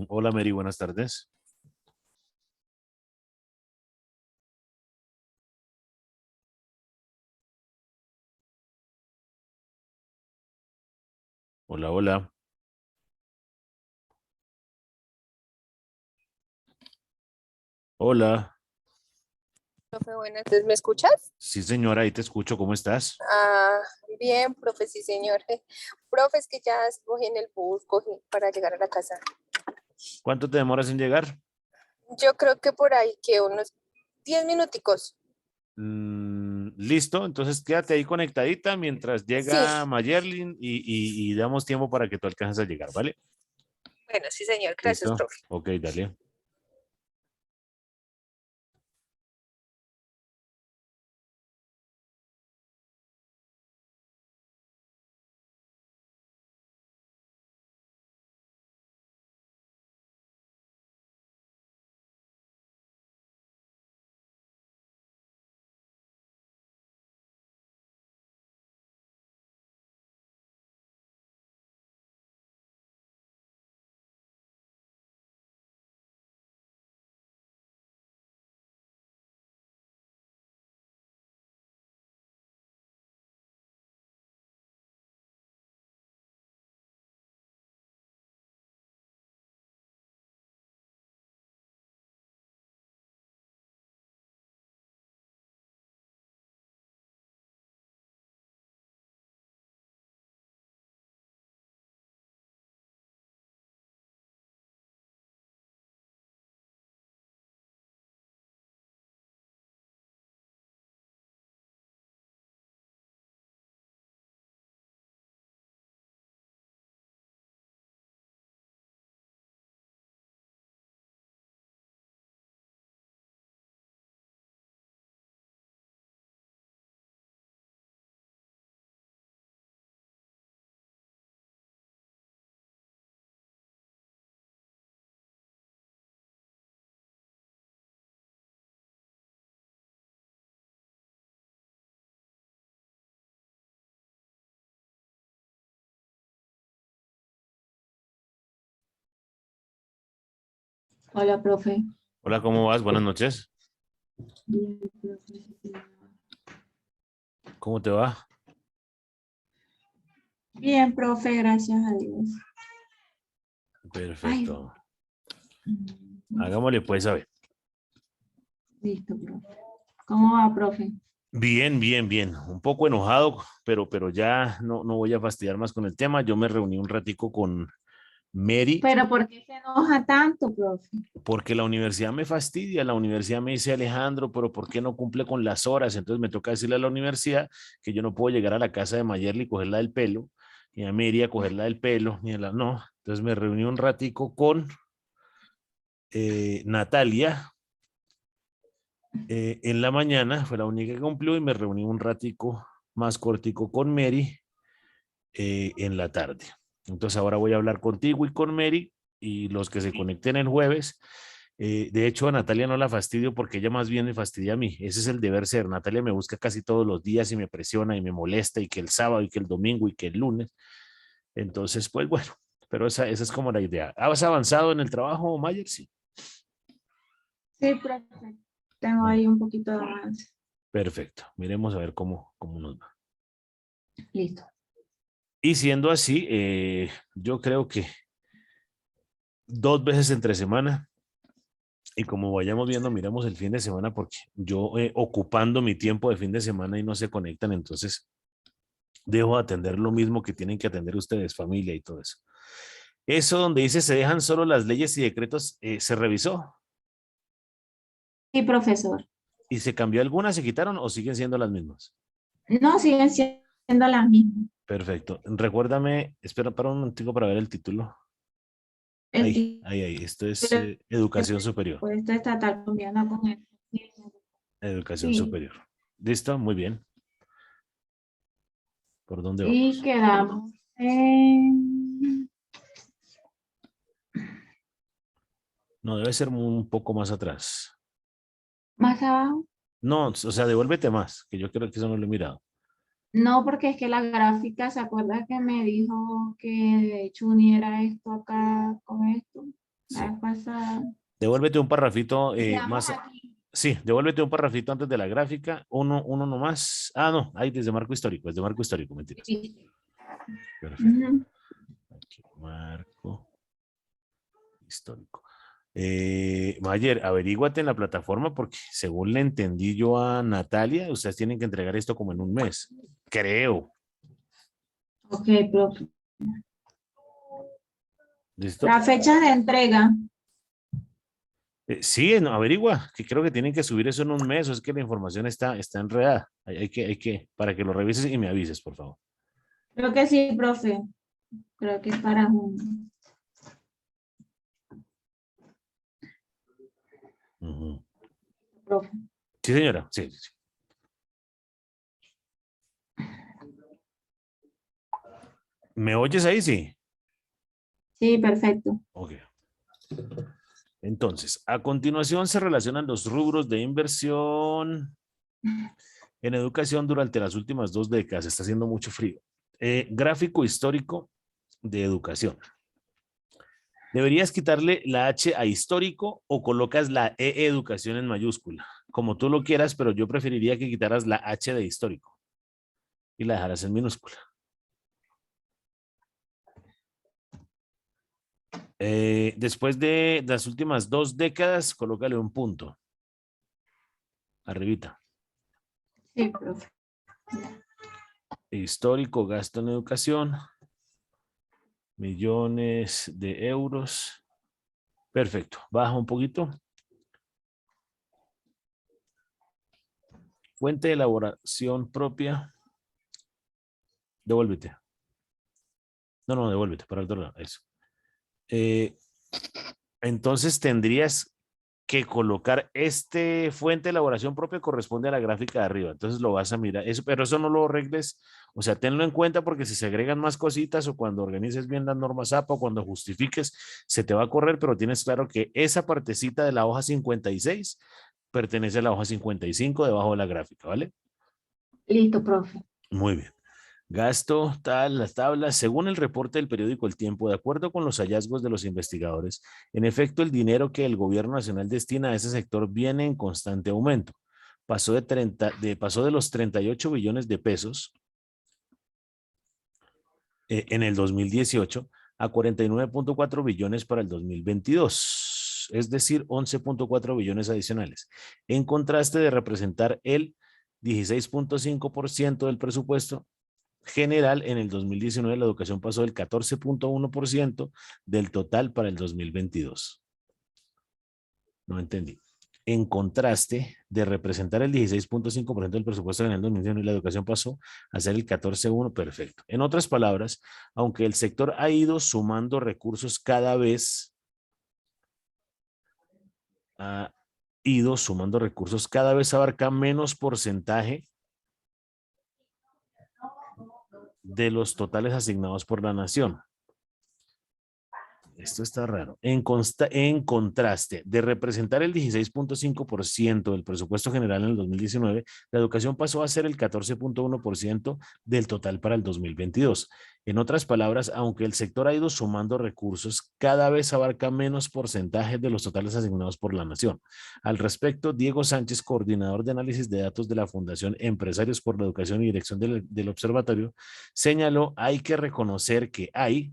Hola Mary, buenas tardes. Hola, hola. Hola. Profe, buenas tardes, ¿me escuchas? Sí, señora, ahí te escucho. ¿Cómo estás? Ah, bien, profe, sí, señor. Profe, es que ya cogí en el bus, cogí para llegar a la casa. ¿Cuánto te demoras en llegar? Yo creo que por ahí que unos 10 minuticos. Listo, entonces quédate ahí conectadita mientras Sí, llega Mayerlin y damos tiempo para que tú alcances a llegar, ¿vale? bueno, sí, señor, gracias, Listo. profe. Ok, dale. Hola, profe. Hola, ¿cómo vas? Buenas noches. Bien, profe. ¿Cómo te va? Bien, profe, gracias a Dios. Ay, Perfecto. mm, Hagámosle pues a ver. listo, profe. ¿Cómo va, profe? Bien, bien, bien. Un poco enojado, pero ya no voy a fastidiar más con el tema. Yo me reuní un ratico con Mary Pero ¿por qué se enoja tanto, profe? porque la universidad me fastidia, la universidad me dice, Alejandro, pero ¿por qué no cumple con las horas? Entonces me toca decirle a la universidad que yo no puedo llegar a la casa de Mayerly y cogerla del pelo, ni a Mary a cogerla del pelo, ni a la... No, entonces me reuní un ratico con Natalia en la mañana, fue la única que cumplió, y me reuní un ratico más cortico con Mary en la tarde. Entonces ahora voy a hablar contigo y con Mary y los que se conecten el jueves. De hecho, a Natalia no la fastidio porque ella más bien me fastidia a mí. Ese es el deber ser. Natalia me busca casi todos los días y me presiona y me molesta y que el sábado y que el domingo y que el lunes. Entonces, pues bueno, pero esa es como la idea. ¿Has avanzado en el trabajo, Mayer? Sí. Sí, profe. Tengo Bueno, ahí un poquito de avance. perfecto. Miremos a ver cómo nos va. Listo. Y siendo así, yo creo que 2 veces entre semana. Y como vayamos viendo, miramos el fin de semana porque yo ocupando mi tiempo de fin de semana y no se conectan, entonces dejo de atender lo mismo que tienen que atender ustedes, familia y todo eso. Eso donde dice se dejan solo las leyes y decretos, ¿se revisó? Sí, profesor. ¿Y se cambió alguna, se quitaron o siguen siendo las mismas? No, siguen siendo las mismas. Perfecto. Recuérdame, espera para un momentico para ver el título. El Ahí. Esto es título de educación superior. presupuesto estatal colombiano con el... Educación Sí. superior. ¿Listo? Muy bien. ¿Por dónde Y vamos? quedamos en... No, debe ser un poco más atrás. Más abajo. No, o sea, devuélvete más, que yo creo que eso no lo he mirado. No, porque es que la gráfica, ¿se acuerda que me dijo que de hecho uniera esto acá con esto? Sí. La vez pasada. Devuélvete un parrafito Digamos más. aquí. Sí, devuélvete un parrafito antes de la gráfica. Uno nomás. Ah, no, ahí desde marco histórico, desde marco histórico, mentiras. Sí. Perfecto. Ujú. Aquí, marco histórico. Mayer, averíguate en la plataforma porque según le entendí yo a Natalia, ustedes tienen que entregar esto como en un mes. Creo. Ok, profe. ¿Listo? La fecha de entrega. Sí, no, averigua, que creo que tienen que subir eso en un mes, o es que la información está enredada. Para que lo revises y me avises, por favor. Creo que sí, profe. Creo que es para junio. Ujú. Profe. Sí, señora, sí, sí, sí. ¿Me oyes ahí? Sí. Sí, perfecto. Ok. Entonces, a continuación se relacionan los rubros de inversión en educación durante las últimas 2 décadas. Está haciendo mucho frío. Gráfico histórico de educación. ¿Deberías quitarle la H a histórico o colocas la educación en mayúscula? Como tú lo quieras, pero yo preferiría que quitaras la H de histórico y la dejaras en minúscula. Después de las últimas 2 décadas, colócale un punto. Arribita. Sí, profe. Histórico, gasto en educación. Millones de euros. Perfecto. Baja un poquito. Fuente de elaboración propia. Devuélvete. No, devuélvete para el otro lado. Eso. Entonces tendrías que colocar este fuente de elaboración propia corresponde a la gráfica de arriba. Entonces lo vas a mirar. Eso, pero eso no lo arregles. O sea, tenlo en cuenta porque si se agregan más cositas o cuando organices bien las normas APA o cuando justifiques, se te va a correr, pero tienes claro que esa partecita de la hoja 56 pertenece a la hoja 55 debajo de la gráfica, ¿vale? Listo, profe. Muy bien. Gasto, tal, las tablas, según el reporte del periódico El Tiempo, de acuerdo con los hallazgos de los investigadores, en efecto, el dinero que el gobierno nacional destina a ese sector viene en constante aumento. Pasó de los 38 billones de pesos en el 2018 a 49.4 billones para el 2022, es decir, 11.4 billones adicionales. En contraste de representar el 16.5% del presupuesto general, en el 2019 la educación pasó del 14.1% del total para el 2022. No entendí. En contraste de representar el 16.5% del presupuesto general del 2019, la educación pasó a ser el 14.1%. Perfecto. En otras palabras, aunque el sector ha ido sumando recursos cada vez, abarca menos porcentaje de los totales asignados por la nación. Esto está raro. En contraste de representar el 16.5% del presupuesto general en el 2019, la educación pasó a ser el 14.1% del total para el 2022. En otras palabras, aunque el sector ha ido sumando recursos, cada vez abarca menos porcentaje de los totales asignados por la nación. Al respecto, Diego Sánchez, coordinador de análisis de datos de la Fundación Empresarios por la Educación y dirección del observatorio, señaló: hay que reconocer que hay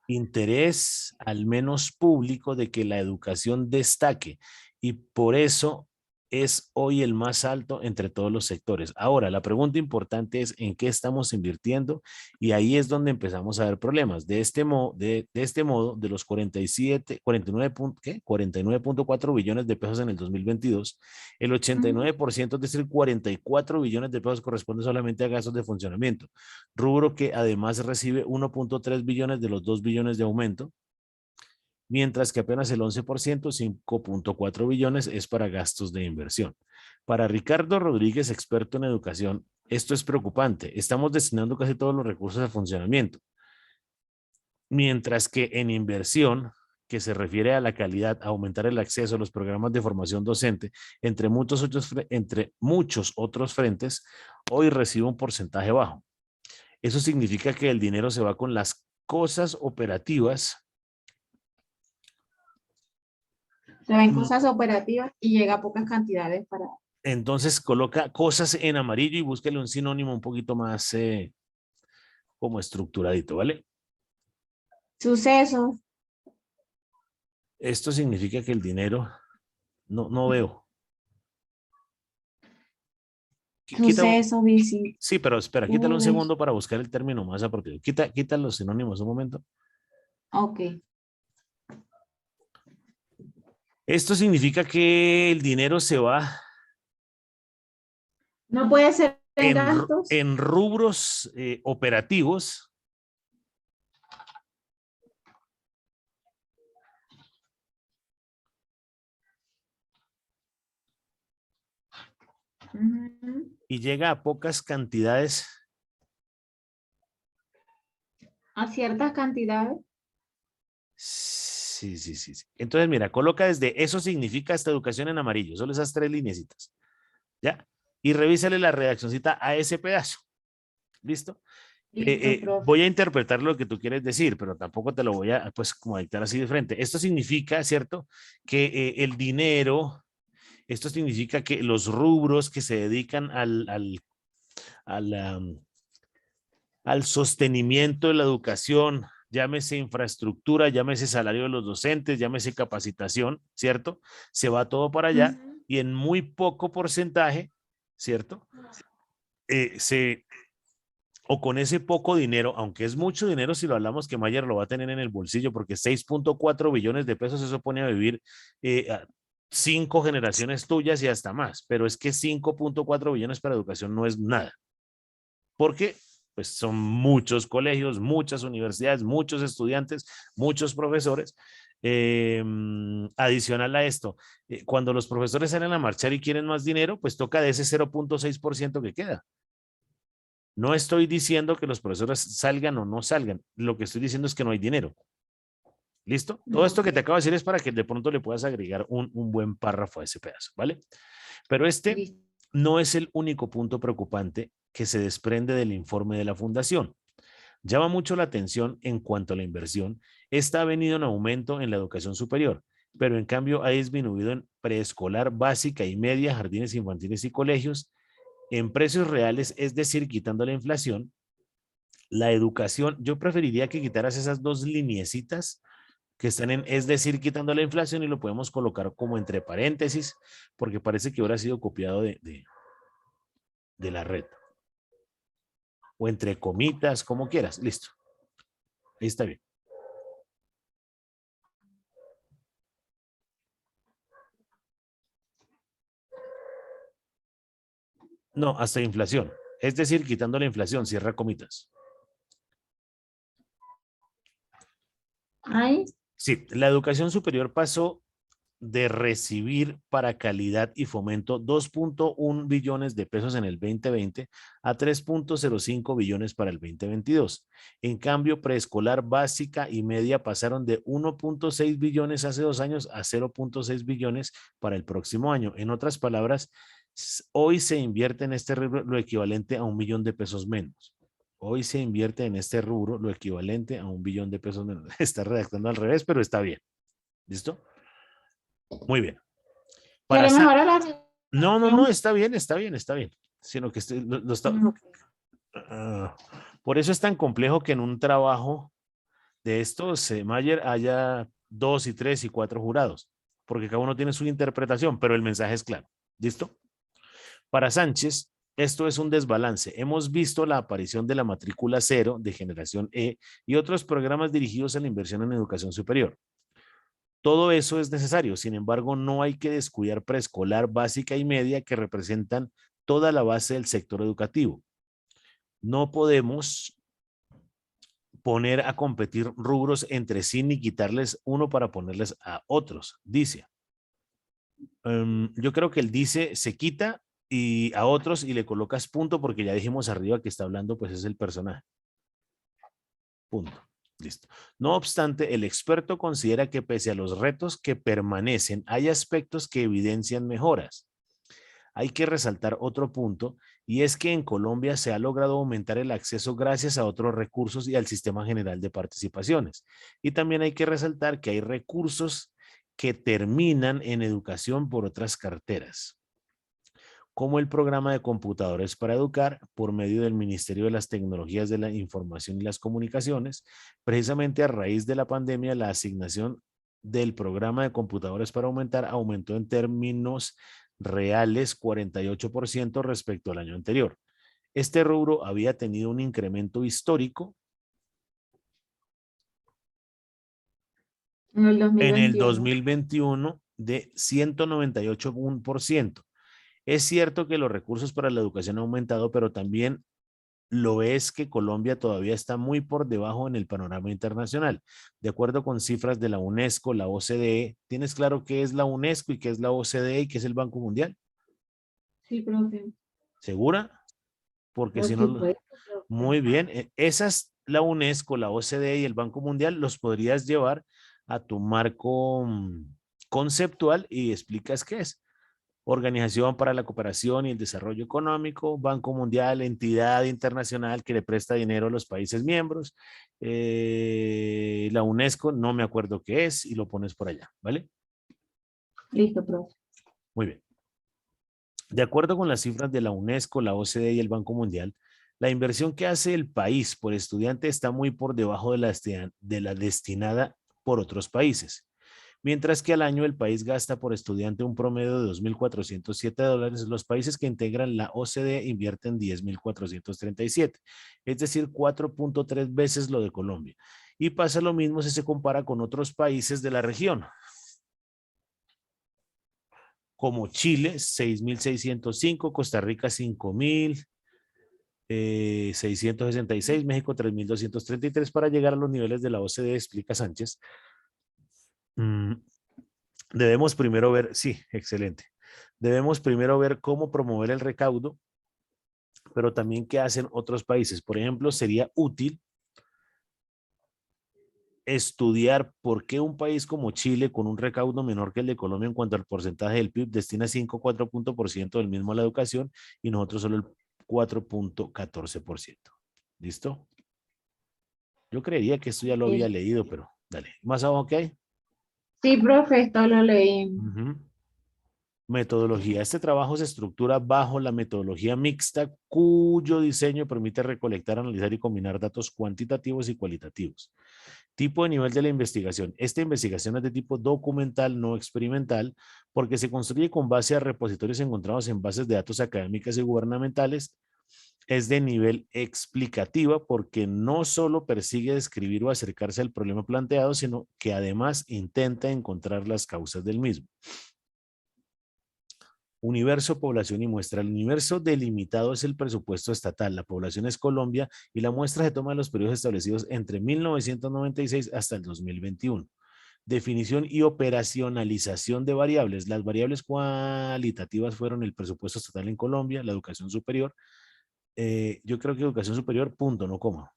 interés, al menos público, de que la educación destaque y por eso es hoy el más alto entre todos los sectores. Ahora, la pregunta importante es en qué estamos invirtiendo y ahí es donde empezamos a ver problemas. De este modo, de los 49.4 billones de pesos en el 2022, el 89%, es decir, 44 billones de pesos corresponde solamente a gastos de funcionamiento, rubro que además recibe 1.3 billones de los 2 billones de aumento, mientras que apenas el 11%, 5.4 billones, es para gastos de inversión. Para Ricardo Rodríguez, experto en educación, esto es preocupante. Estamos destinando casi todos los recursos a funcionamiento, mientras que en inversión que se refiere a la calidad, a aumentar el acceso a los programas de formación docente, entre muchos otros frentes, hoy recibe un porcentaje bajo. Eso significa que el dinero se va con las cosas operativas. Se ven cosas operativas y llega a pocas cantidades para... Entonces coloca cosas en amarillo y búsquele un sinónimo un poquito más como estructuradito, ¿vale? Sucesos. Esto significa que el dinero, no veo. Suceso, visita. Sí, pero espera, quítale un segundo para buscar el término más apropiado. Quita los sinónimos un momento. Ok. Esto significa que el dinero se va No puede ser en en gastos. rubros operativos. Y llega a pocas cantidades. A ciertas cantidades. Sí. Entonces, mira, coloca desde eso significa esta educación en amarillo, solo esas 3 lineecitas. ¿Ya? Y revísale la redaccioncita a ese pedazo. ¿Listo? Listo, profe. Voy a interpretar lo que tú quieres decir, pero tampoco te lo voy a, pues, como dictar así de frente. Esto significa, ¿cierto? Que el dinero, esto significa que los rubros que se dedican al sostenimiento de la educación, llámese infraestructura, llámese salario de los docentes, llámese capacitación, ¿cierto? Se va todo para allá y en muy poco porcentaje, ¿cierto? O con ese poco dinero, aunque es mucho dinero si lo hablamos que Mayer lo va a tener en el bolsillo, porque 6.4 billones de pesos eso pone a vivir 5 generaciones tuyas y hasta más, pero es que 5.4 billones para educación no es nada, porque pues son muchos colegios, muchas universidades, muchos estudiantes, muchos profesores. Adicional a esto, cuando los profesores salen a marchar y quieren más dinero, pues toca de ese 0.6% que queda. No estoy diciendo que los profesores salgan o no salgan. Lo que estoy diciendo es que no hay dinero. ¿Listo? Todo esto que te acabo de decir es para que de pronto le puedas agregar un buen párrafo a ese pedazo, ¿vale? Pero este no es el único punto preocupante que se desprende del informe de la Fundación. Llama mucho la atención en cuanto a la inversión. Esta ha venido en aumento en la educación superior, pero en cambio ha disminuido en preescolar, básica y media, jardines infantiles y colegios. En precios reales, es decir, quitando la inflación, la educación, yo preferiría que quitaras esas 2 lineecitas que están en, es decir, quitando la inflación, y lo podemos colocar como entre paréntesis, porque parece que hubiera sido copiado de la red. O entre comitas, como quieras, listo. Ahí está bien. No, hasta inflación. Es decir, quitando la inflación, cierra comitas. Ay. Sí, la educación superior pasó de recibir para calidad y fomento 2.1 billones de pesos en el 2020 a 3.05 billones para el 2022. En cambio, preescolar, básica y media pasaron de 1.6 billones hace 2 años a 0.6 billones para el próximo año. En otras palabras, hoy se invierte en este rubro lo equivalente a 1 millón de pesos menos. Hoy se invierte en este rubro lo equivalente a 1 billón de pesos menos. Está redactando al revés, pero está bien. ¿Listo? Muy bien. ¿Quiere mejorar la... No, está bien. Sino que por eso es tan complejo que en un trabajo de estos, Mayer, haya 2 y 3 y 4 jurados, porque cada uno tiene su interpretación, pero el mensaje es claro. ¿Listo? Para Sánchez, esto es un desbalance. Hemos visto la aparición de la matrícula cero de generación E y otros programas dirigidos a la inversión en educación superior. Todo eso es necesario, sin embargo, no hay que descuidar preescolar, básica y media que representan toda la base del sector educativo. No podemos poner a competir rubros entre sí ni quitarles uno para ponerles a otros, dice. Yo creo que el dice se quita y a otros y le colocas punto porque ya dijimos arriba que está hablando pues es el personaje. Punto. Listo. No obstante, el experto considera que pese a los retos que permanecen, hay aspectos que evidencian mejoras. Hay que resaltar otro punto, y es que en Colombia se ha logrado aumentar el acceso gracias a otros recursos y al sistema general de participaciones. Y también hay que resaltar que hay recursos que terminan en educación por otras carteras, como el programa de computadores para educar por medio del Ministerio de las Tecnologías de la Información y las Comunicaciones. Precisamente a raíz de la pandemia, la asignación del programa de computadores para aumentar aumentó en términos reales 48% respecto al año anterior. Este rubro había tenido un incremento histórico En el en el 2021. 2021 de 198%. Es cierto que los recursos para la educación han aumentado, pero también lo es que Colombia todavía está muy por debajo en el panorama internacional. De acuerdo con cifras de la UNESCO, la OCDE, ¿tienes claro qué es la UNESCO y qué es la OCDE y qué es el Banco Mundial? Sí, profe. ¿Segura? Porque Por si no, supuesto, profe. muy bien. Esas, la UNESCO, la OCDE y el Banco Mundial, los podrías llevar a tu marco conceptual y explicas qué es. Organización para la Cooperación y el Desarrollo Económico, Banco Mundial, entidad internacional que le presta dinero a los países miembros, la UNESCO, no me acuerdo qué es, y lo pones por allá, ¿vale? Listo, profe. Muy bien. De acuerdo con las cifras de la UNESCO, la OCDE y el Banco Mundial, la inversión que hace el país por estudiante está muy por debajo de la destinada por otros países. Mientras que al año el país gasta por estudiante un promedio de $2.407, los países que integran la OCDE invierten 10.437, es decir, 4.3 veces lo de Colombia. Y pasa lo mismo si se compara con otros países de la región, como Chile, 6.605, Costa Rica, 5.666, México, 3.233, para llegar a los niveles de la OCDE, explica Sánchez. Debemos primero ver, sí, excelente. Debemos primero ver cómo promover el recaudo, pero también qué hacen otros países. Por ejemplo, sería útil estudiar por qué un país como Chile, con un recaudo menor que el de Colombia en cuanto al porcentaje del PIB, destina 5,4% del mismo a la educación y nosotros solo el 4,14%. ¿Listo? Yo creería que esto ya lo había leído, pero dale. ¿Más abajo qué hay? Sí, profe, esto lo leí. Metodología. Este trabajo se estructura bajo la metodología mixta, cuyo diseño permite recolectar, analizar y combinar datos cuantitativos y cualitativos. Tipo de nivel de la investigación. Esta investigación es de tipo documental, no experimental, porque se construye con base a repositorios encontrados en bases de datos académicas y gubernamentales. Es de nivel explicativa porque no solo persigue describir o acercarse al problema planteado, sino que además intenta encontrar las causas del mismo. Universo, población y muestra. El universo delimitado es el presupuesto estatal, la población es Colombia y la muestra se toma en los periodos establecidos entre 1996 hasta el 2021. Definición y operacionalización de variables. Las variables cualitativas fueron el presupuesto estatal en Colombia, la educación superior. Yo creo que educación superior, punto, no coma.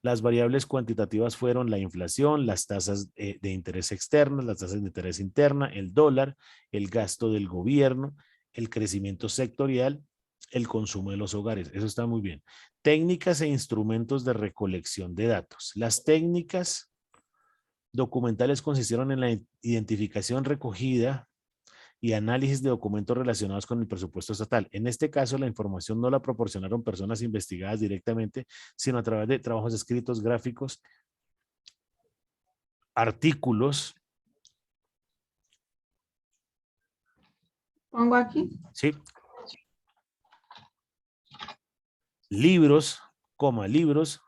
Las variables cuantitativas fueron la inflación, las tasas de interés externas, las tasas de interés interna, el dólar, el gasto del gobierno, el crecimiento sectorial, el consumo de los hogares. Eso está muy bien. Técnicas e instrumentos de recolección de datos. Las técnicas documentales consistieron en la identificación, recogida y análisis de documentos relacionados con el presupuesto estatal. En este caso, la información no la proporcionaron personas investigadas directamente, sino a través de trabajos escritos, gráficos, artículos. Pongo aquí. ¿Sí? Libros, libros.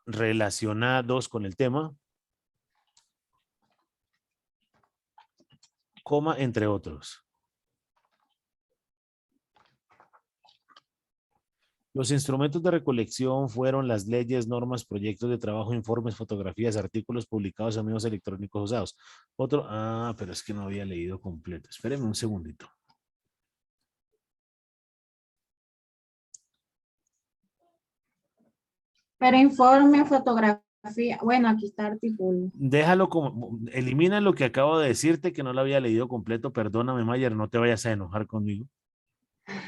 Relacionados con el tema, entre otros. Los instrumentos de recolección fueron las leyes, normas, proyectos de trabajo, informes, fotografías, artículos publicados en medios electrónicos usados. Pero es que no había leído completo. Espérenme un segundito. Pero informe, fotografía. Bueno, aquí está artículo. Déjalo como, elimina lo que acabo de decirte que no lo había leído completo. Perdóname, Mayer, no te vayas a enojar conmigo.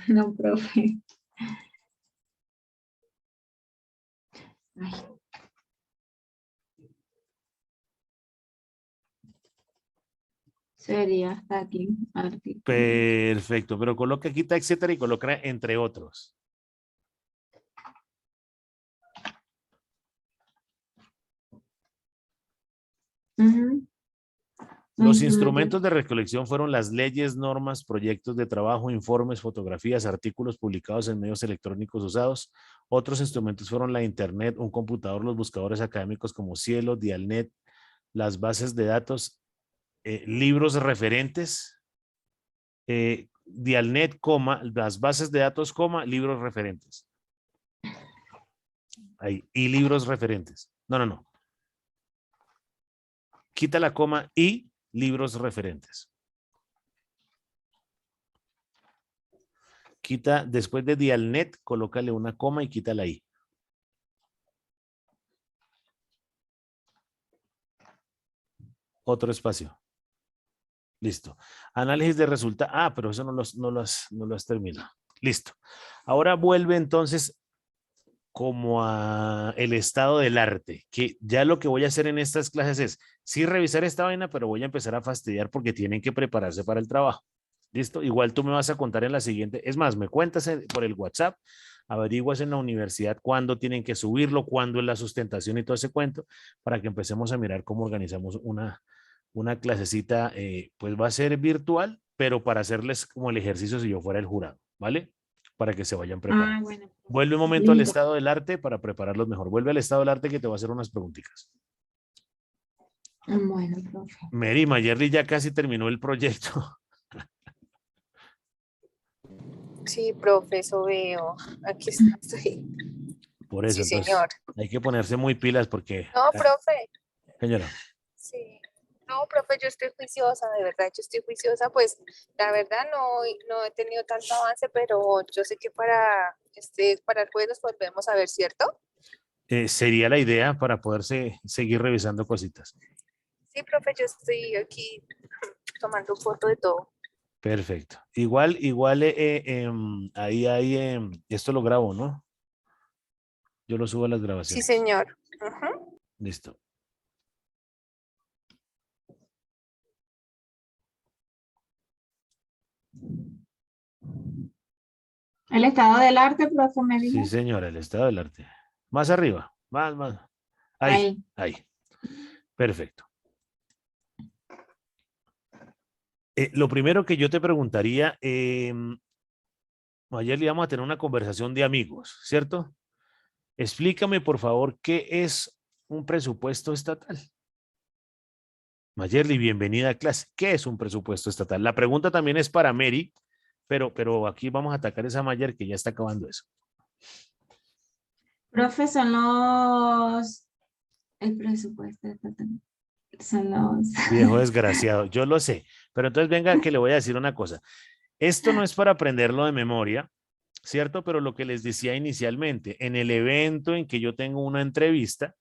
No, profe. Ay. Sería hasta aquí, artículo. Perfecto, pero coloca aquí, etcétera, y coloca entre otros. Ujú. Los instrumentos de recolección fueron las leyes, normas, proyectos de trabajo, informes, fotografías, artículos publicados en medios electrónicos usados. Otros instrumentos fueron la internet, un computador, los buscadores académicos como Cielo, Dialnet, las bases de datos, libros referentes, Dialnet, las bases de datos, libros referentes. Ahí, y libros referentes. No. Quita la coma y libros referentes. Quita, después de Dialnet, colócale una coma y quítala ahí. Otro espacio. Listo. Análisis de resultados. Ah, pero eso no lo has terminado. Listo. Ahora vuelve entonces como a el estado del arte, que ya lo que voy a hacer en estas clases es sí revisar esta vaina, pero voy a empezar a fastidiar porque tienen que prepararse para el trabajo. ¿Listo? Igual tú me vas a contar en la siguiente. Es más, me cuentas por el WhatsApp, averiguas en la universidad cuándo tienen que subirlo, cuándo es la sustentación y todo ese cuento, para que empecemos a mirar cómo organizamos una clasecita, pues va a ser virtual, pero para hacerles como el ejercicio si yo fuera el jurado, ¿vale? Para que se vayan preparando. Ah, bueno. Vuelve un momento al Listo. estado del arte para prepararlos mejor. Vuelve al estado del arte que te va a hacer unas preguntitas. Bueno, profe. Mary, Mayerly ya casi terminó el proyecto. Sí, profe, eso veo. Aquí estoy. Por eso, Sí, entonces, señor. hay que ponerse muy pilas porque... No, profe. Señora. Sí. No, profe, yo estoy juiciosa, de verdad, yo estoy juiciosa, pues la verdad no he tenido tanto avance, pero yo sé que para el jueves nos volvemos a ver, ¿cierto? Sería la idea para poderse seguir revisando cositas. Sí, profe, yo estoy aquí tomando foto de todo. Perfecto. Igual, ahí hay, esto lo grabo, ¿no? Yo lo subo a las Sí, grabaciones. señor. Ujú. Listo. El estado del arte, profe, me dijo. Sí, señora, el estado del arte. Más arriba, más. Ahí. Perfecto. Lo primero que yo te preguntaría, ayer le íbamos a tener una conversación de amigos, ¿cierto? Explícame, por favor, ¿qué es un presupuesto estatal? Mayerly, bienvenida a clase. ¿Qué es un presupuesto estatal? La pregunta también es para Mary, pero aquí vamos a atacar esa Mayer que ya está acabando eso. Profe, el presupuesto estatal. Son los... Viejo desgraciado, yo lo sé. Pero entonces venga que le voy a decir una cosa. Esto no es para aprenderlo de memoria, ¿cierto? Pero lo que les decía inicialmente, en el evento en que yo tengo una entrevista,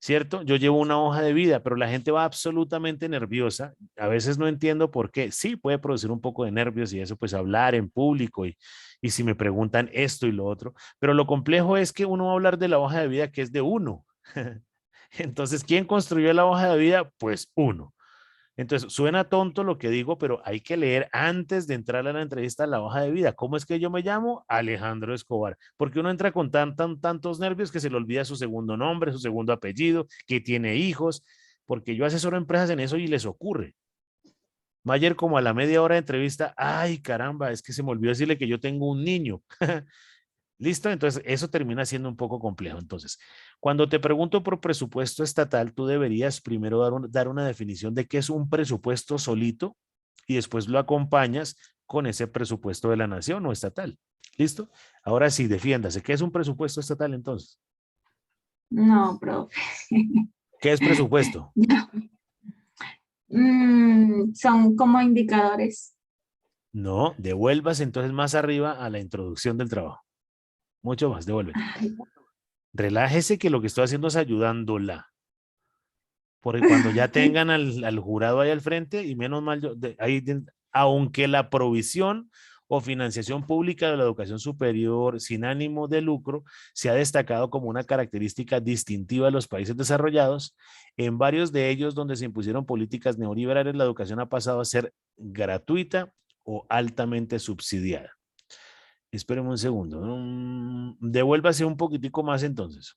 ¿cierto? Yo llevo una hoja de vida, pero la gente va absolutamente nerviosa. A veces no entiendo por qué. Sí, puede producir un poco de nervios y eso, pues hablar en público y si me preguntan esto y lo otro. Pero lo complejo es que uno va a hablar de la hoja de vida que es de uno. Entonces, ¿quién construyó la hoja de vida? Pues uno. Entonces, suena tonto lo que digo, pero hay que leer antes de entrar a la entrevista la hoja de vida. ¿Cómo es que yo me llamo? Alejandro Escobar. Porque uno entra con tantos nervios que se le olvida su segundo nombre, su segundo apellido, que tiene hijos, porque yo asesoro empresas en eso y les ocurre. Mayer, como a la media hora de entrevista, ay caramba, es que se me olvidó decirle que yo tengo un niño. ¿Listo? Entonces, eso termina siendo un poco complejo. Entonces, cuando te pregunto por presupuesto estatal, tú deberías primero dar una definición de qué es un presupuesto solito y después lo acompañas con ese presupuesto de la nación o estatal. ¿Listo? Ahora sí, defiéndase. ¿Qué es un presupuesto estatal entonces? No, profe. ¿Qué es presupuesto? Son como indicadores. No, devuelvas entonces más arriba a la introducción del trabajo. Mucho más, devuélvete. Relájese que lo que estoy haciendo es ayudándola. Porque cuando ya tengan al jurado ahí al frente, y menos mal, aunque la provisión o financiación pública de la educación superior sin ánimo de lucro se ha destacado como una característica distintiva de los países desarrollados, en varios de ellos donde se impusieron políticas neoliberales, la educación ha pasado a ser gratuita o altamente subsidiada. Espéreme un segundo. Devuélvase un poquitico más entonces.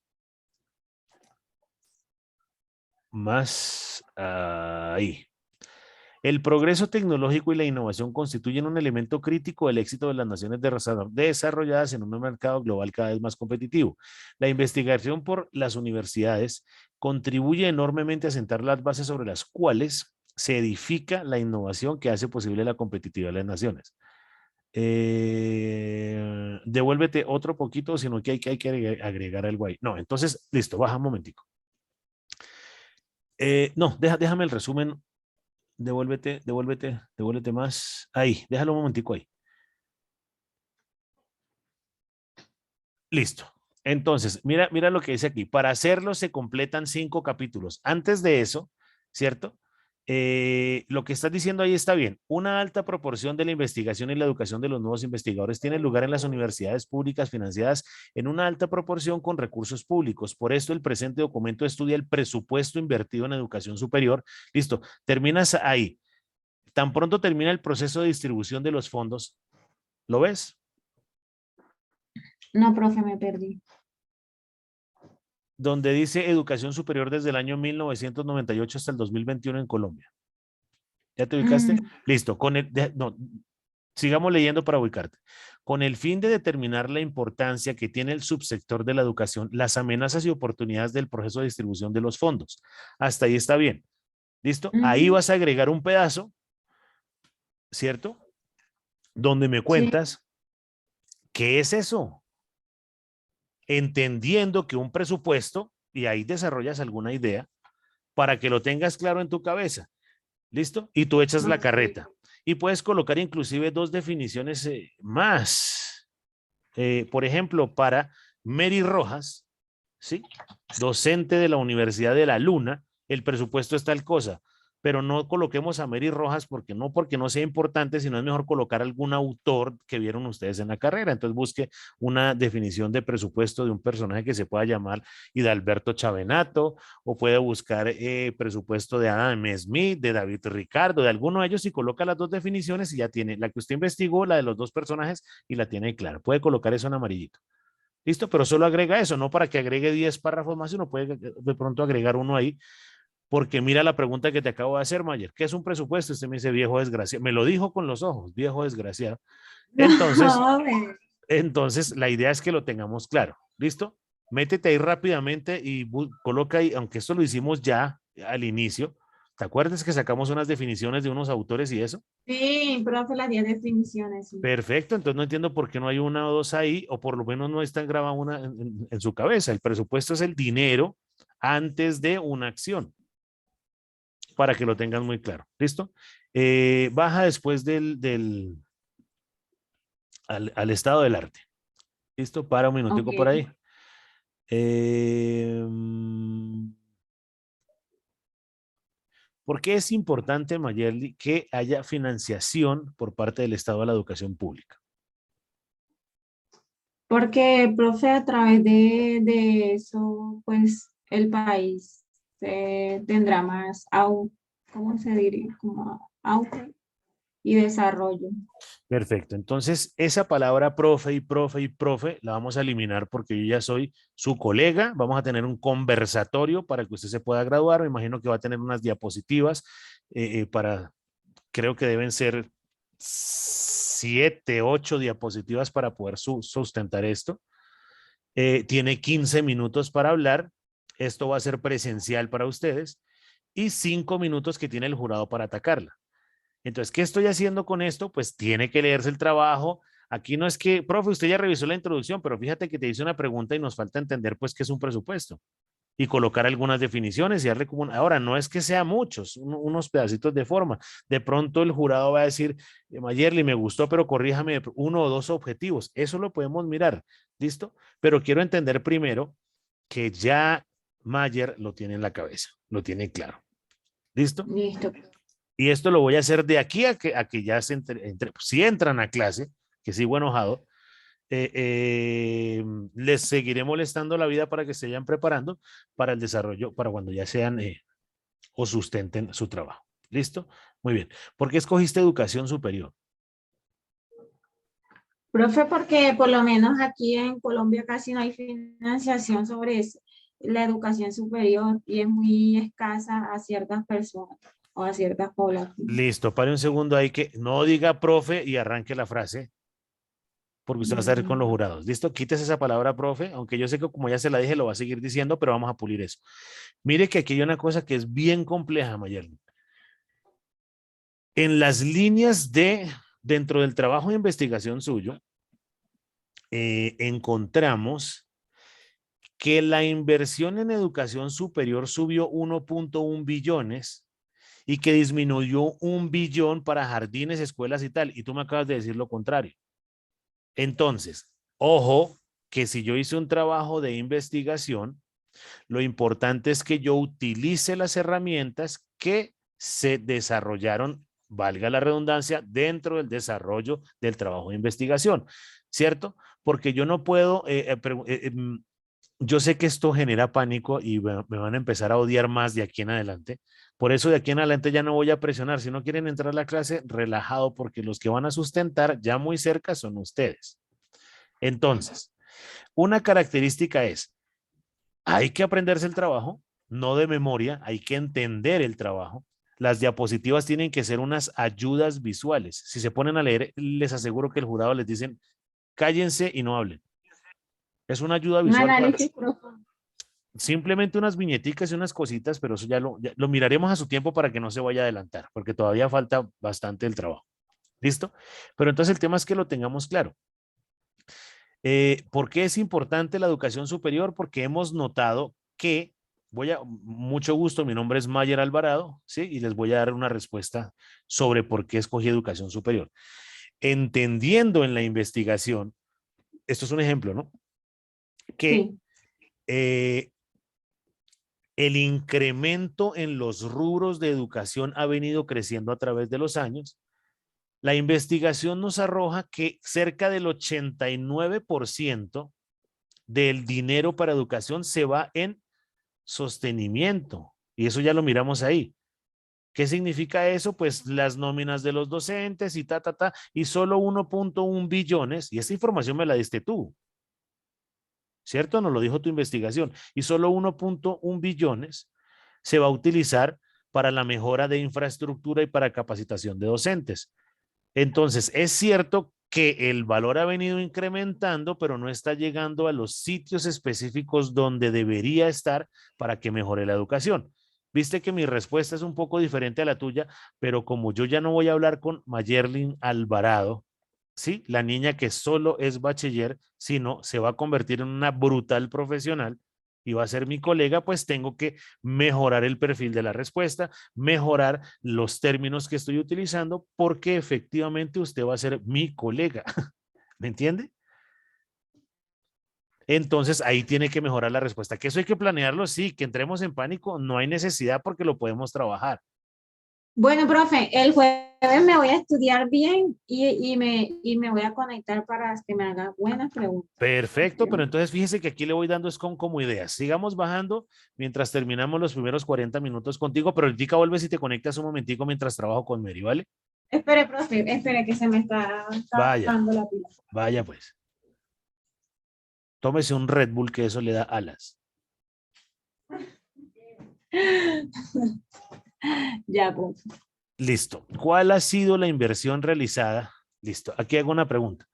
Más ahí. El progreso tecnológico y la innovación constituyen un elemento crítico del éxito de las naciones desarrolladas en un mercado global cada vez más competitivo. La investigación por las universidades contribuye enormemente a sentar las bases sobre las cuales se edifica la innovación que hace posible la competitividad de las naciones. Devuélvete otro poquito, sino que hay que agregar algo ahí. No, entonces, listo, baja un momentico. No, déjame el resumen. Devuélvete más. Ahí, déjalo un momentico ahí. Listo. Entonces, mira lo que dice aquí. Para hacerlo se completan 5 capítulos. Antes de eso, ¿cierto? Lo que estás diciendo ahí está bien. Una alta proporción de la investigación y la educación de los nuevos investigadores tiene lugar en las universidades públicas financiadas en una alta proporción con recursos públicos. Por esto el presente documento estudia el presupuesto invertido en educación superior. Listo. Terminas ahí. Tan pronto termina el proceso de distribución de los fondos. ¿Lo ves? No, profe, me perdí. Donde dice educación superior desde el año 1998 hasta el 2021 en Colombia. ¿Ya te ubicaste? Listo. Sigamos leyendo para ubicarte. Con el fin de determinar la importancia que tiene el subsector de la educación, las amenazas y oportunidades del proceso de distribución de los fondos. Hasta ahí está bien. ¿Listo? Ahí vas a agregar un pedazo, ¿cierto? Donde me cuentas, ¿qué es eso? Entendiendo que un presupuesto, y ahí desarrollas alguna idea, para que lo tengas claro en tu cabeza. ¿Listo? Y tú echas la carreta. Y puedes colocar inclusive 2 definiciones más. Por ejemplo, para Mary Rojas, ¿sí? Docente de la Universidad de la Luna, el presupuesto es tal cosa, pero no coloquemos a Mary Rojas porque no sea importante, sino es mejor colocar algún autor que vieron ustedes en la carrera. Entonces busque una definición de presupuesto de un personaje que se pueda llamar Hidalberto Chavenato, o puede buscar presupuesto de Adam Smith, de David Ricardo, de alguno de ellos, y coloca las 2 definiciones y ya tiene la que usted investigó, la de los 2 personajes, y la tiene clara. Puede colocar eso en amarillito. ¿Listo? Pero solo agrega eso, no para que agregue 10 párrafos más, sino puede de pronto agregar uno ahí, porque mira la pregunta que te acabo de hacer, Mayer. ¿Qué es un presupuesto? Usted me dice, viejo desgraciado. Me lo dijo con los ojos, viejo desgraciado. Entonces, la idea es que lo tengamos claro. ¿Listo? Métete ahí rápidamente y coloca ahí, aunque esto lo hicimos ya al inicio. ¿Te acuerdas que sacamos unas definiciones de unos autores y eso? Sí, profe, las 10 definiciones. Sí. Perfecto, entonces no entiendo por qué no hay una o 2 ahí, o por lo menos no están grabadas una en su cabeza. El presupuesto es el dinero antes de una acción, para que lo tengan muy claro. ¿Listo? Baja después al estado del arte. ¿Listo? Para un minutico por ahí. ¿Por qué es importante, Mayerly, que haya financiación por parte del Estado a la educación pública? Porque, profe, a través de eso, pues, el país tendrá más, ¿cómo se diría? Como auge y desarrollo. Perfecto. Entonces, esa palabra profe y profe y profe la vamos a eliminar porque yo ya soy su colega. Vamos a tener un conversatorio para que usted se pueda graduar. Me imagino que va a tener unas diapositivas creo que deben ser 7, 8 diapositivas para poder sustentar esto. Tiene 15 minutos para hablar. Esto va a ser presencial para ustedes y 5 minutos que tiene el jurado para atacarla. Entonces, ¿qué estoy haciendo con esto? Pues tiene que leerse el trabajo. Aquí no es que, profe, usted ya revisó la introducción, pero fíjate que te hice una pregunta y nos falta entender pues qué es un presupuesto y colocar algunas definiciones y darle como ahora no es que sea muchos, unos pedacitos de forma. De pronto el jurado va a decir, Mayerly, me gustó, pero corríjame 1 o 2 objetivos. Eso lo podemos mirar, ¿listo? Pero quiero entender primero que ya Mayer lo tiene en la cabeza, lo tiene claro. ¿Listo? Listo. Y esto lo voy a hacer de aquí a que ya si entran a clase, que sigo enojado, les seguiré molestando la vida para que se vayan preparando para el desarrollo, para cuando ya sean o sustenten su trabajo. ¿Listo? Muy bien. ¿Por qué escogiste educación superior? Profe, porque por lo menos aquí en Colombia casi no hay financiación sobre eso, la educación superior y es muy escasa a ciertas personas o a ciertas poblaciones. Listo, pare un segundo ahí que no diga profe y arranque la frase, porque usted va a estar con los jurados. ¿Listo? Quítese esa palabra profe, aunque yo sé que como ya se la dije lo va a seguir diciendo, pero vamos a pulir eso. Mire que aquí hay una cosa que es bien compleja, Mayerlin. En las líneas dentro del trabajo de investigación suyo, encontramos que la inversión en educación superior subió 1.1 billones y que disminuyó 1 billón para jardines, escuelas y tal. Y tú me acabas de decir lo contrario. Entonces, ojo, que si yo hice un trabajo de investigación, lo importante es que yo utilice las herramientas que se desarrollaron, valga la redundancia, dentro del desarrollo del trabajo de investigación, ¿cierto? Porque yo no puedo, yo sé que esto genera pánico y me van a empezar a odiar más de aquí en adelante. Por eso de aquí en adelante ya no voy a presionar. Si no quieren entrar a la clase, relajado, porque los que van a sustentar ya muy cerca son ustedes. Entonces, una característica es, hay que aprenderse el trabajo, no de memoria, hay que entender el trabajo. Las diapositivas tienen que ser unas ayudas visuales. Si se ponen a leer, les aseguro que el jurado les dicen, cállense y no hablen. Es una ayuda Un visual. análisis profundo. Simplemente unas viñeticas y unas cositas, pero eso ya lo miraremos a su tiempo para que no se vaya a adelantar, porque todavía falta bastante el trabajo. ¿Listo? Pero entonces el tema es que lo tengamos claro. ¿Por qué es importante la educación superior? Porque hemos notado que, mucho gusto, mi nombre es Mayer Alvarado, ¿sí? Y les voy a dar una respuesta sobre por qué escogí educación superior. Entendiendo en la investigación, esto es un ejemplo, ¿no? Que Sí. el incremento en los rubros de educación ha venido creciendo a través de los años. La investigación nos arroja que cerca del 89% del dinero para educación se va en sostenimiento. Y eso ya lo miramos ahí. ¿Qué significa eso? Pues las nóminas de los docentes y y solo 1.1 billones, y esta información me la diste tú, ¿cierto? Nos lo dijo tu investigación, y solo 1.1 billones se va a utilizar para la mejora de infraestructura y para capacitación de docentes. Entonces, es cierto que el valor ha venido incrementando, pero no está llegando a los sitios específicos donde debería estar para que mejore la educación. Viste que mi respuesta es un poco diferente a la tuya, pero como yo ya no voy a hablar con Mayerlin Alvarado, ¿sí? La niña que solo es bachiller, sino se va a convertir en una brutal profesional y va a ser mi colega, pues tengo que mejorar el perfil de la respuesta, mejorar los términos que estoy utilizando, porque efectivamente usted va a ser mi colega. ¿Me entiende? Entonces ahí tiene que mejorar la respuesta. ¿Que eso hay que planearlo? Sí. ¿Que entremos en pánico? No hay necesidad porque lo podemos trabajar. Bueno, profe, el jueves me voy a estudiar bien y me voy a conectar para que me haga buenas preguntas. Perfecto, pero entonces fíjese que aquí le voy dando es como ideas. Sigamos bajando mientras terminamos los primeros 40 minutos contigo, pero ahorita vuelves y te conectas un momentico mientras trabajo con Mary, ¿vale? Espere, profe, espere que se me está Vaya, dando la pila. vaya pues. Tómese un Red Bull que eso le da alas. Ya, profe. Listo. ¿Cuál ha sido la inversión realizada? Listo. Aquí hago una pregunta.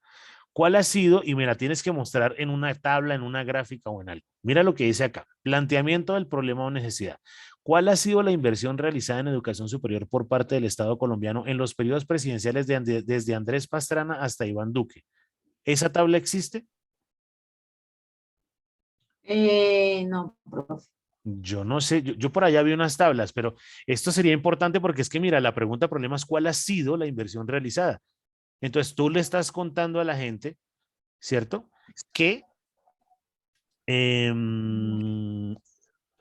¿Cuál ha sido? Y me la tienes que mostrar en una tabla, en una gráfica o en algo. Mira lo que dice acá. Planteamiento del problema o necesidad. ¿Cuál ha sido la inversión realizada en educación superior por parte del Estado colombiano en los periodos presidenciales desde Andrés Pastrana hasta Iván Duque? ¿Esa tabla existe? No, profe. Yo no sé, yo por allá vi unas tablas, pero esto sería importante porque es que mira, la pregunta problema es cuál ha sido la inversión realizada. Entonces tú le estás contando a la gente, ¿cierto? Que em,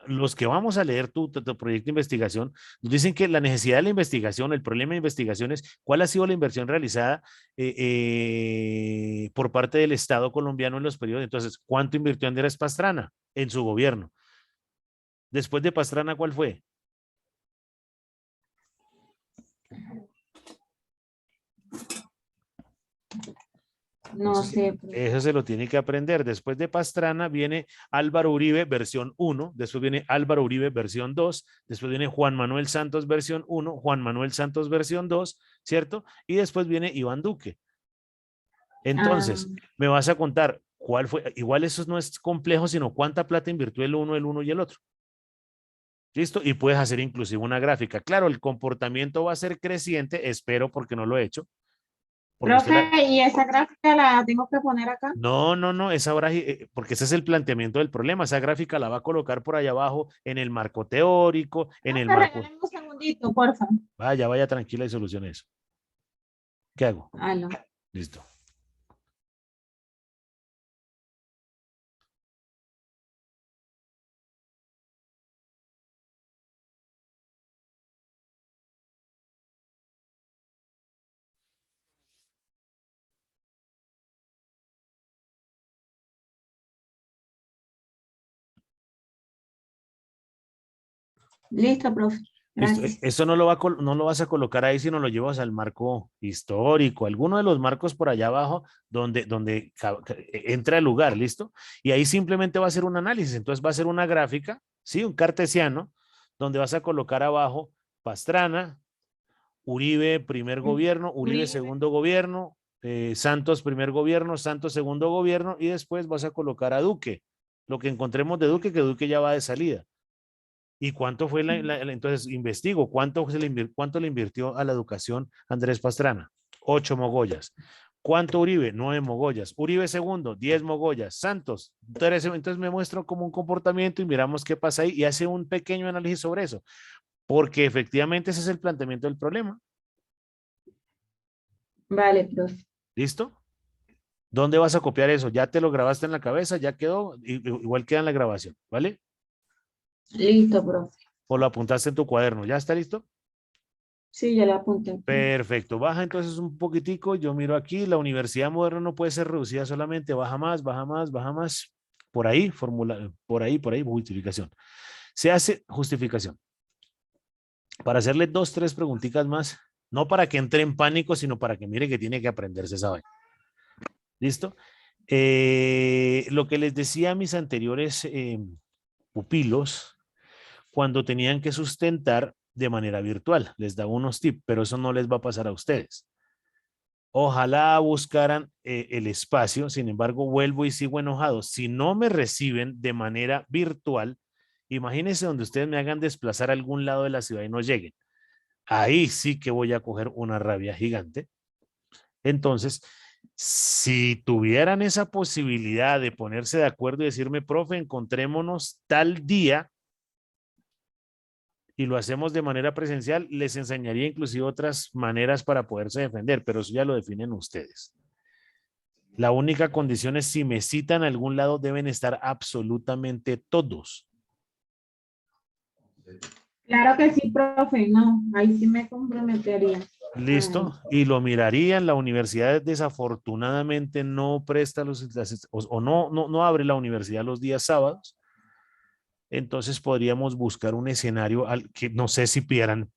los que vamos a leer tu proyecto de investigación, nos dicen que la necesidad de la investigación, el problema de investigación es cuál ha sido la inversión realizada por parte del Estado colombiano en los periodos. Entonces, ¿cuánto invirtió Andrés Pastrana en su gobierno? Después de Pastrana, ¿cuál fue? No sé, profe. Eso se lo tiene que aprender. Después de Pastrana viene Álvaro Uribe versión 1, después viene Álvaro Uribe versión 2, después viene Juan Manuel Santos versión 1, Juan Manuel Santos versión 2, ¿cierto? Y después viene Iván Duque. Ah, Entonces, me vas a contar cuál fue, igual eso no es complejo, sino cuánta plata invirtió el uno y el otro. ¿Listo? Y puedes hacer inclusive una gráfica. Claro, el comportamiento va a ser creciente, espero porque no lo he hecho. Porque usted profe, la... ¿y esa gráfica la tengo que poner acá? No, no, no, esa porque ese es el planteamiento del problema. Esa gráfica la va a colocar por allá abajo en el marco teórico, en el Profe, marco. regálame un segundito, porfa. Vaya, vaya tranquila y solucione eso. ¿Qué hago? Aló. Listo. Listo, profe. Listo. Gracias. Eso no lo, no lo vas a colocar ahí, sino lo llevas al marco histórico, alguno de los marcos por allá abajo donde entra el lugar, ¿listo? Y ahí simplemente va a ser un análisis. Entonces va a ser una gráfica, ¿sí? Un cartesiano, donde vas a colocar abajo Pastrana, Uribe primer gobierno, Uribe Uribe. segundo gobierno, Santos primer gobierno, Santos segundo gobierno, y después vas a colocar a Duque. Lo que encontremos de Duque, que Duque ya va de salida. ¿Y cuánto fue entonces investigo, cuánto le invirtió a la educación Andrés Pastrana? 8 mogollas. ¿Cuánto Uribe? 9 mogollas. Uribe segundo, 10 mogollas. Santos, 13. Entonces me muestro como un comportamiento y miramos qué pasa ahí y hace un pequeño análisis sobre eso, porque efectivamente ese es el planteamiento del problema. Vale, profe. ¿Listo? ¿Dónde vas a copiar eso? Ya te lo grabaste en la cabeza, ya quedó, igual queda en la grabación, ¿vale? Listo, profe. O lo apuntaste en tu cuaderno, ¿ya está listo? Sí, ya la apunté aquí. Perfecto, baja entonces un poquitico, yo miro aquí, la universidad moderna no puede ser reducida solamente, baja más, baja más, baja más, por ahí, por ahí, justificación. Se hace justificación. Para hacerle 2, 3 preguntitas más, no para que entre en pánico, sino para que mire que tiene que aprenderse esa vaina. ¿Listo? Lo que les decía a mis anteriores pupilos, cuando tenían que sustentar de manera virtual, les daba unos tips, pero eso no les va a pasar a ustedes. Ojalá buscaran el espacio, sin embargo, vuelvo y sigo enojado. Si no me reciben de manera virtual, imagínense donde ustedes me hagan desplazar a algún lado de la ciudad y no lleguen. Ahí sí que voy a coger una rabia gigante. Entonces, si tuvieran esa posibilidad de ponerse de acuerdo y decirme, profe, encontrémonos tal día y lo hacemos de manera presencial, les enseñaría inclusive otras maneras para poderse defender, pero eso ya lo definen ustedes. La única condición es si me citan a algún lado deben estar absolutamente todos. Claro que sí, profe. No, ahí sí me comprometería. ¿Listo? Y lo mirarían. La universidad desafortunadamente no presta o no abre la universidad los días sábados. Entonces podríamos buscar un escenario al que no sé si pedirán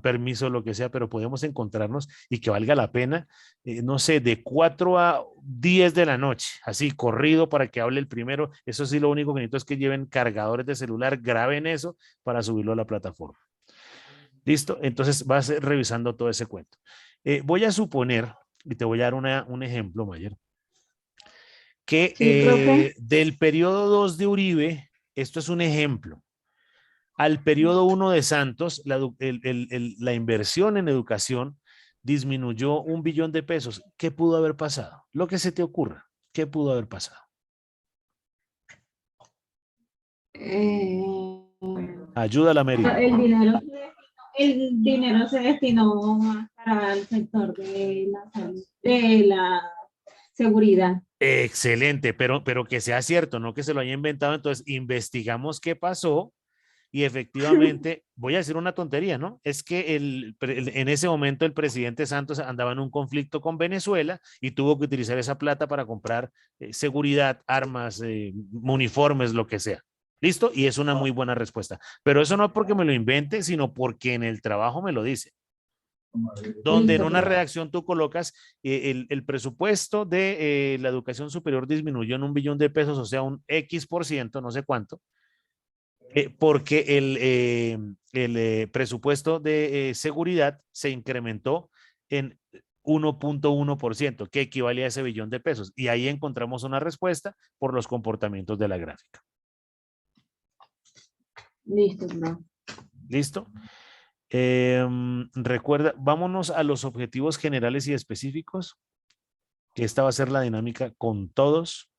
permiso o lo que sea, pero podemos encontrarnos y que valga la pena, no sé, de 4 a 10 de la noche, así corrido para que hable el primero. Eso sí, lo único que necesito es que lleven cargadores de celular, graben eso para subirlo a la plataforma. ¿Listo? Entonces vas revisando todo ese cuento. Voy a suponer, y te voy a dar un ejemplo, Mayer, que Sí, profe. del periodo 2 de Uribe, esto es un ejemplo, al periodo 1 de Santos, la inversión en educación disminuyó 1 billón de pesos. ¿Qué pudo haber pasado? Lo que se te ocurra. ¿Qué pudo haber pasado? Eh, Ayúdala, Mary. el dinero se destinó más para el sector de la salud, de la seguridad. Excelente, pero que sea cierto, no que se lo haya inventado. Entonces, investigamos qué pasó y efectivamente, voy a decir una tontería, ¿no? Es que en ese momento el presidente Santos andaba en un conflicto con Venezuela y tuvo que utilizar esa plata para comprar seguridad, armas, uniformes, lo que sea. ¿Listo? Y es una muy buena respuesta. Pero eso no porque me lo invente, sino porque en el trabajo me lo dice. Donde en Listo, una profe. redacción tú colocas el presupuesto de la educación superior disminuyó en 1 billón de pesos, o sea, un X%, no sé cuánto, porque el presupuesto de seguridad se incrementó en 1.1%, que equivale a ese billón de pesos. Y ahí encontramos una respuesta por los comportamientos de la gráfica. Listo, profe. ¿Listo? Recuerda, vámonos a los objetivos generales y específicos, que esta va a ser la dinámica con todos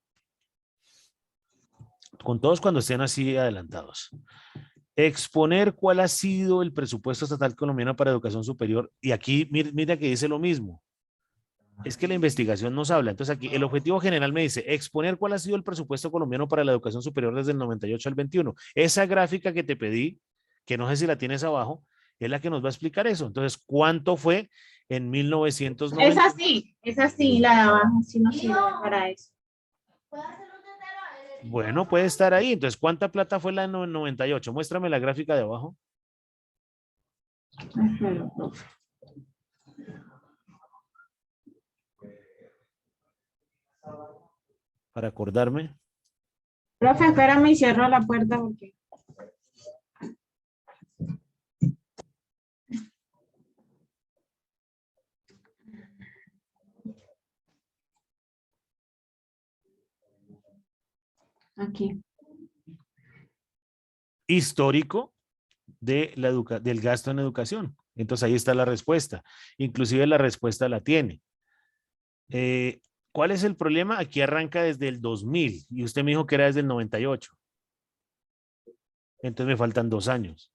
cuando estén así adelantados. Exponer cuál ha sido el presupuesto estatal colombiano para educación superior. Y aquí mira que dice lo mismo. Es que la investigación nos habla. Entonces aquí el objetivo general me dice exponer cuál ha sido el presupuesto colombiano para la educación superior desde el 98 al 21. Esa gráfica que te pedí, que no sé si la tienes abajo, es la que nos va a explicar eso. Entonces, ¿cuánto fue en 1990? Esa sí, la de abajo sí nos sirve para eso. Bueno, puede estar ahí. Entonces, ¿cuánta plata fue la en 98? Muéstrame la gráfica de abajo. Espera, profe. Para acordarme. Profe, espérame y cierro la puerta porque... Aquí. Histórico del gasto en educación. Entonces ahí está la respuesta. Inclusive la respuesta la tiene. ¿Cuál es el problema? Aquí arranca desde el 2000 y usted me dijo que era desde el 98. Entonces me faltan 2 años.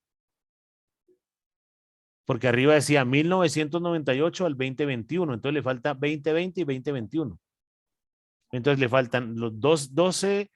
Porque arriba decía 1998 al 2021. Entonces le falta 2020 y 2021. Entonces le faltan los 12